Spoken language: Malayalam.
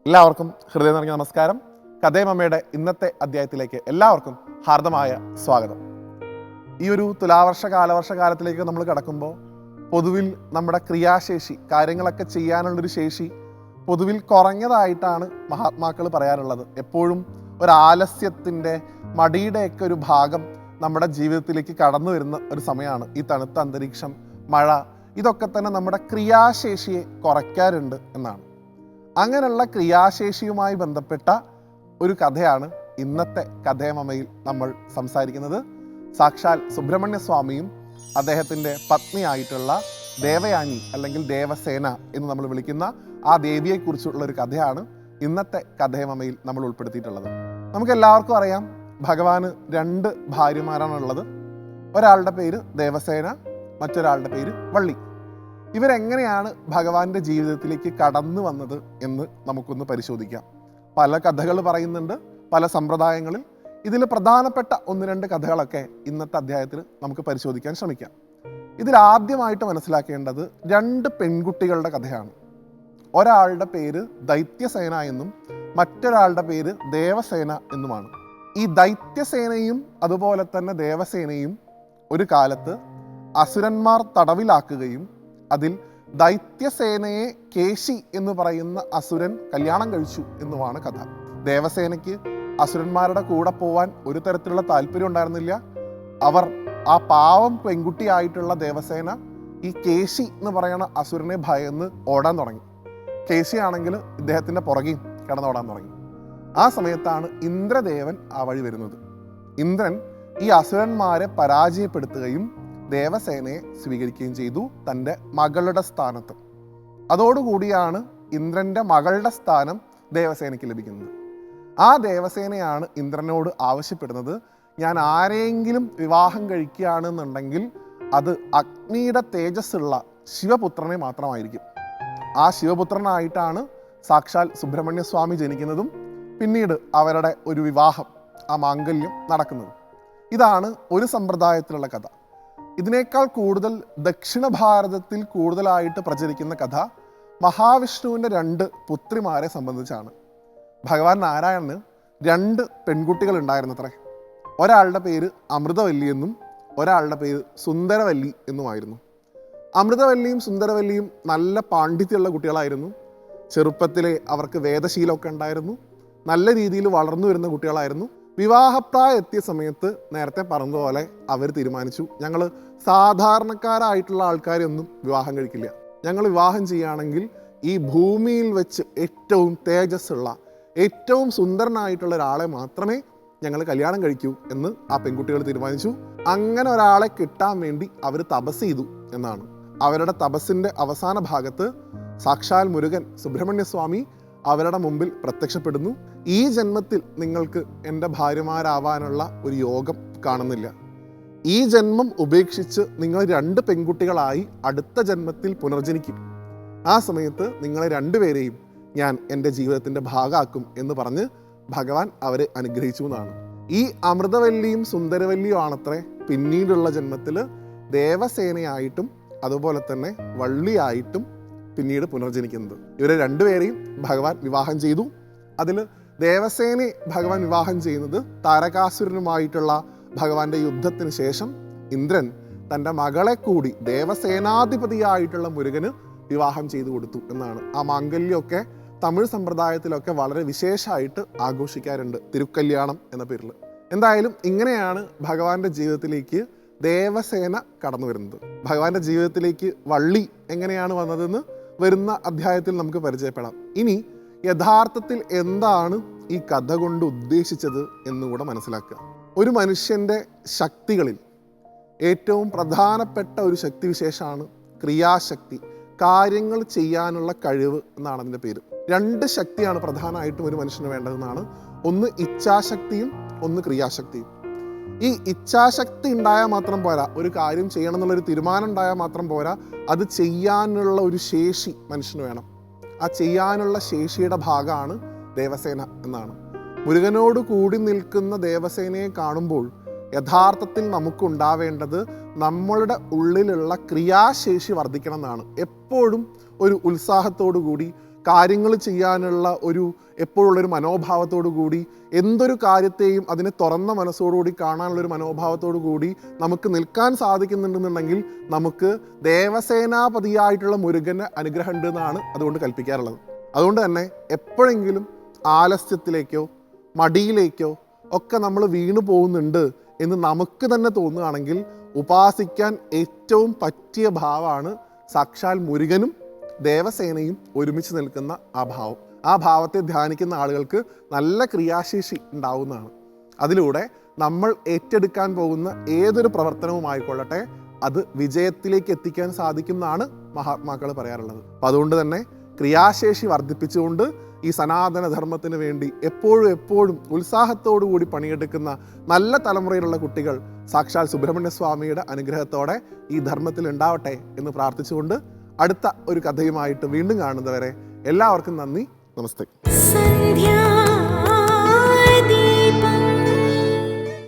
എല്ലാവർക്കും ഹൃദയം നിറഞ്ഞ നമസ്കാരം. കഥേമമ്മയുടെ ഇന്നത്തെ അധ്യായത്തിലേക്ക് എല്ലാവർക്കും ഹാർദമായ സ്വാഗതം. ഈ ഒരു തുലാവർഷ കാലത്തിലേക്ക് നമ്മൾ കടക്കുമ്പോൾ പൊതുവിൽ നമ്മുടെ ക്രിയാശേഷി, കാര്യങ്ങളൊക്കെ ചെയ്യാനുള്ളൊരു ശേഷി പൊതുവിൽ കുറഞ്ഞതായിട്ടാണ് മഹാത്മാക്കൾ പറയാറുള്ളത്. എപ്പോഴും ഒരു ആലസ്യത്തിൻ്റെ, മടിയുടെയൊക്കെ ഒരു ഭാഗം നമ്മുടെ ജീവിതത്തിലേക്ക് കടന്നു വരുന്ന ഒരു സമയമാണ് ഈ തണുത്ത അന്തരീക്ഷം, മഴ. ഇതൊക്കെ തന്നെ നമ്മുടെ ക്രിയാശേഷിയെ കുറയ്ക്കാറുണ്ട് എന്നാണ്. അങ്ങനെയുള്ള ക്രിയാശേഷിയുമായി ബന്ധപ്പെട്ട ഒരു കഥയാണ് ഇന്നത്തെ കഥേമമ്മയിൽ നമ്മൾ സംസാരിക്കുന്നത്. സാക്ഷാൽ സുബ്രഹ്മണ്യ സ്വാമിയും അദ്ദേഹത്തിൻ്റെ പത്നിയായിട്ടുള്ള ദേവയാനി അല്ലെങ്കിൽ ദേവസേന എന്ന് നമ്മൾ വിളിക്കുന്ന ആ ദേവിയെക്കുറിച്ചുള്ള ഒരു കഥയാണ് ഇന്നത്തെ കഥേമമ്മയിൽ നമ്മൾ ഉൾപ്പെടുത്തിയിട്ടുള്ളത്. നമുക്ക് എല്ലാവർക്കും അറിയാം, ഭഗവാന് 2 ഭാര്യമാരാണുള്ളത്. ഒരാളുടെ പേര് ദേവസേന, മറ്റൊരാളുടെ പേര് വള്ളി. ഇവരെങ്ങനെയാണ് ഭഗവാന്റെ ജീവിതത്തിലേക്ക് കടന്നു വന്നത് എന്ന് നമുക്കൊന്ന് പരിശോധിക്കാം. പല കഥകൾ പറയുന്നുണ്ട്, പല സമ്പ്രദായങ്ങളിൽ. ഇതിൽ പ്രധാനപ്പെട്ട 1-2 കഥകളൊക്കെ ഇന്നത്തെ അധ്യായത്തിൽ നമുക്ക് പരിശോധിക്കാൻ ശ്രമിക്കാം. ഇതിൽ ആദ്യമായിട്ട് മനസ്സിലാക്കേണ്ടത് 2 പെൺകുട്ടികളുടെ കഥയാണ്. ഒരാളുടെ പേര് ദൈത്യസേന എന്നും മറ്റൊരാളുടെ പേര് ദേവസേന എന്നുമാണ്. ഈ ദൈത്യസേനയും അതുപോലെ തന്നെ ദേവസേനയും ഒരു കാലത്ത് അസുരന്മാർ തടവിലാക്കുകയും അതിൽ ദൈത്യസേനയെ കേശി എന്ന് പറയുന്ന അസുരൻ കല്യാണം കഴിച്ചു എന്നുമാണ് കഥ. ദേവസേനയ്ക്ക് അസുരന്മാരുടെ കൂടെ പോവാൻ ഒരു തരത്തിലുള്ള താല്പര്യം ഉണ്ടായിരുന്നില്ല. അവർ ആ പാവം പെൺകുട്ടിയായിട്ടുള്ള ദേവസേന ഈ കേശി എന്ന് പറയുന്ന അസുരനെ ഭയന്ന് ഓടാൻ തുടങ്ങി. കേശിയാണെങ്കിൽ ഇദ്ദേഹത്തിൻ്റെ പുറകെയും കിടന്നോടാൻ തുടങ്ങി. ആ സമയത്താണ് ഇന്ദ്രദേവൻ ആ വഴി വരുന്നത്. ഇന്ദ്രൻ ഈ അസുരന്മാരെ പരാജയപ്പെടുത്തുകയും ദേവസേനയെ സ്വീകരിക്കുകയും ചെയ്തു തൻ്റെ മകളുടെ സ്ഥാനത്ത്. അതോടുകൂടിയാണ് ഇന്ദ്രൻ്റെ മകളുടെ സ്ഥാനം ദേവസേനയ്ക്ക് ലഭിക്കുന്നത്. ആ ദേവസേനയാണ് ഇന്ദ്രനോട് ആവശ്യപ്പെടുന്നത്, ഞാൻ ആരെയെങ്കിലും വിവാഹം കഴിക്കുകയാണെന്നുണ്ടെങ്കിൽ അത് അഗ്നിയുടെ തേജസ്സുള്ള ശിവപുത്രനെ മാത്രമായിരിക്കും. ആ ശിവപുത്രനായിട്ടാണ് സാക്ഷാൽ സുബ്രഹ്മണ്യ സ്വാമി ജനിക്കുന്നതും പിന്നീട് അവരുടെ ഒരു വിവാഹം, ആ മാംഗല്യം നടക്കുന്നതും. ഇതാണ് ഒരു സമ്പ്രദായത്തിലുള്ള കഥ. ഇതിനേക്കാൾ കൂടുതൽ ദക്ഷിണ ഭാരതത്തിൽ കൂടുതലായിട്ട് പ്രചരിക്കുന്ന കഥ മഹാവിഷ്ണുവിൻ്റെ 2 പുത്രിമാരെ സംബന്ധിച്ചാണ്. ഭഗവാൻ നാരായണന് 2 പെൺകുട്ടികൾ ഉണ്ടായിരുന്നത്രേ. ഒരാളുടെ പേര് അമൃതവല്ലി എന്നും ഒരാളുടെ പേര് സുന്ദരവല്ലി എന്നുമായിരുന്നു. അമൃതവല്ലിയും സുന്ദരവല്ലിയും നല്ല പാണ്ഡിത്യമുള്ള കുട്ടികളായിരുന്നു. ചെറുപ്പത്തിലെ അവർക്ക് വേദശീലമൊക്കെ ഉണ്ടായിരുന്നു. നല്ല രീതിയിൽ വളർന്നു വരുന്ന കുട്ടികളായിരുന്നു. വിവാഹപ്രായം എത്തിയ സമയത്ത് നേരത്തെ പറഞ്ഞതുപോലെ അവർ തീരുമാനിച്ചു, ഞങ്ങൾ സാധാരണക്കാരായിട്ടുള്ള ആൾക്കാരെയൊന്നും വിവാഹം കഴിക്കില്ല. ഞങ്ങൾ വിവാഹം ചെയ്യുകയാണെങ്കിൽ ഈ ഭൂമിയിൽ വെച്ച് ഏറ്റവും തേജസ്സുള്ള, ഏറ്റവും സുന്ദരനായിട്ടുള്ള ഒരാളെ മാത്രമേ ഞങ്ങൾ കല്യാണം കഴിക്കൂ എന്ന് ആ പെൺകുട്ടികൾ തീരുമാനിച്ചു. അങ്ങനെ ഒരാളെ കിട്ടാൻ വേണ്ടി അവർ തപസ് ചെയ്തു എന്നാണ്. അവരുടെ തപസ്സിൻ്റെ അവസാന ഭാഗത്ത് സാക്ഷാൽ മുരുകൻ സുബ്രഹ്മണ്യ സ്വാമി അവരുടെ മുമ്പിൽ പ്രത്യക്ഷപ്പെടുന്നു. ഈ ജന്മത്തിൽ നിങ്ങൾക്ക് എൻ്റെ ഭാര്യമാരാവാനുള്ള ഒരു യോഗം കാണുന്നില്ല. ഈ ജന്മം ഉപേക്ഷിച്ച് നിങ്ങൾ 2 പെൺകുട്ടികളായി അടുത്ത ജന്മത്തിൽ പുനർജനിക്കും. ആ സമയത്ത് നിങ്ങളെ 2 പേരെയും ഞാൻ എൻ്റെ ജീവിതത്തിൻ്റെ ഭാഗമാക്കും എന്ന് പറഞ്ഞ് ഭഗവാൻ അവരെ അനുഗ്രഹിച്ചു എന്നാണ്. ഈ അമൃതവല്ലിയും സുന്ദരവല്ലിയും ആണത്രേ പിന്നീടുള്ള ജന്മത്തിൽ ദേവസേനയായിട്ടും അതുപോലെ തന്നെ വള്ളിയായിട്ടും പിന്നീട് പുനർജനിക്കുന്നത്. ഇവരെ 2 പേരെയും ഭഗവാൻ വിവാഹം ചെയ്തു. അതിൽ ദേവസേനയെ ഭഗവാൻ വിവാഹം ചെയ്യുന്നത് താരകാസുരനുമായിട്ടുള്ള ഭഗവാന്റെ യുദ്ധത്തിന് ശേഷം ഇന്ദ്രൻ തൻ്റെ മകളെ കൂടി ദേവസേനാധിപതിയായിട്ടുള്ള മുരുകന് വിവാഹം ചെയ്തു കൊടുത്തു എന്നാണ്. ആ മാംഗല്യമൊക്കെ തമിഴ് സമ്പ്രദായത്തിലൊക്കെ വളരെ വിശേഷമായിട്ട് ആഘോഷിക്കാറുണ്ട്, തിരുക്കല്യാണം എന്ന പേരിൽ. എന്തായാലും ഇങ്ങനെയാണ് ഭഗവാന്റെ ജീവിതത്തിലേക്ക് ദേവസേന കടന്നു വരുന്നത്. ഭഗവാന്റെ ജീവിതത്തിലേക്ക് വള്ളി എങ്ങനെയാണ് വന്നതെന്ന് വരുന്ന അധ്യായത്തിൽ നമുക്ക് പരിചയപ്പെടാം. ഇനി യഥാർത്ഥത്തിൽ എന്താണ് ഈ കഥ കൊണ്ട് ഉദ്ദേശിച്ചത് എന്നുകൂടെ മനസ്സിലാക്കുക. ഒരു മനുഷ്യൻ്റെ ശക്തികളിൽ ഏറ്റവും പ്രധാനപ്പെട്ട ഒരു ശക്തിവിശേഷമാണ് ക്രിയാശക്തി, കാര്യങ്ങൾ ചെയ്യാനുള്ള കഴിവ് എന്നാണ് അതിൻ്റെ പേര്. 2 ശക്തിയാണ് പ്രധാനമായിട്ടും ഒരു മനുഷ്യന് വേണ്ടതെന്നാണ്. ഒന്ന് ഇച്ഛാശക്തിയും ഒന്ന് ക്രിയാശക്തിയും. ഈ ഇച്ഛാശക്തി ഉണ്ടായാൽ മാത്രം പോരാ, ഒരു കാര്യം ചെയ്യണം എന്നുള്ളൊരു തീരുമാനം ഉണ്ടായാൽ മാത്രം പോരാ, അത് ചെയ്യാനുള്ള ഒരു ശേഷി മനുഷ്യന് വേണം. ആ ചെയ്യാനുള്ള ശേഷിയുടെ ഭാഗമാണ് ദേവസേന എന്നാണ്. മുരുകനോട് കൂടി നിൽക്കുന്ന ദേവസേനയെ കാണുമ്പോൾ യഥാർത്ഥത്തിൽ നമുക്കുണ്ടാവേണ്ടത് നമ്മളുടെ ഉള്ളിലുള്ള ക്രിയാശേഷി വർദ്ധിക്കണം എന്നാണ്. എപ്പോഴും ഒരു ഉത്സാഹത്തോടു കൂടി കാര്യങ്ങൾ ചെയ്യാനുള്ള ഒരു എപ്പോഴുള്ളൊരു മനോഭാവത്തോടു കൂടി, എന്തൊരു കാര്യത്തെയും അതിനെ തുറന്ന മനസ്സോടുകൂടി കാണാനുള്ളൊരു മനോഭാവത്തോടു കൂടി നമുക്ക് നിൽക്കാൻ സാധിക്കുന്നുണ്ടെന്നുണ്ടെങ്കിൽ നമുക്ക് ദേവസേനാപതിയായിട്ടുള്ള മുരുകൻ്റെ അനുഗ്രഹം ഉണ്ട് എന്നാണ് അതുകൊണ്ട് കൽപ്പിക്കാറുള്ളത്. അതുകൊണ്ട് തന്നെ എപ്പോഴെങ്കിലും ആലസ്യത്തിലേക്കോ മടിയിലേക്കോ ഒക്കെ നമ്മൾ വീണു പോകുന്നുണ്ട് എന്ന് നമുക്ക് തന്നെ തോന്നുകയാണെങ്കിൽ ഉപാസിക്കാൻ ഏറ്റവും പറ്റിയ ഭാവമാണ് സാക്ഷാൽ മുരുകനും ദേവസേനയും ഒരുമിച്ച് നിൽക്കുന്ന ആ ഭാവം. ആ ഭാവത്തെ ധ്യാനിക്കുന്ന ആളുകൾക്ക് നല്ല ക്രിയാശേഷി ഉണ്ടാവുന്നതാണ്. അതിലൂടെ നമ്മൾ ഏറ്റെടുക്കാൻ പോകുന്ന ഏതൊരു പ്രവർത്തനവുമായിക്കൊള്ളട്ടെ അത് വിജയത്തിലേക്ക് എത്തിക്കാൻ സാധിക്കുന്നതാണ് മഹാത്മാക്കൾ പറയാറുള്ളത്. അപ്പം അതുകൊണ്ട് തന്നെ ക്രിയാശേഷി വർദ്ധിപ്പിച്ചുകൊണ്ട് ഈ സനാതന ധർമ്മത്തിന് വേണ്ടി എപ്പോഴും ഉത്സാഹത്തോടു കൂടി പണിയെടുക്കുന്ന നല്ല തലമുറയിലുള്ള കുട്ടികൾ സാക്ഷാൽ സുബ്രഹ്മണ്യ സ്വാമിയുടെ അനുഗ്രഹത്തോടെ ഈ ധർമ്മത്തിൽ ഉണ്ടാവട്ടെ എന്ന് പ്രാർത്ഥിച്ചുകൊണ്ട് അടുത്ത ഒരു കഥയുമായിട്ട് വീണ്ടും കാണുന്നവരെ എല്ലാവർക്കും നന്ദി, നമസ്തേ.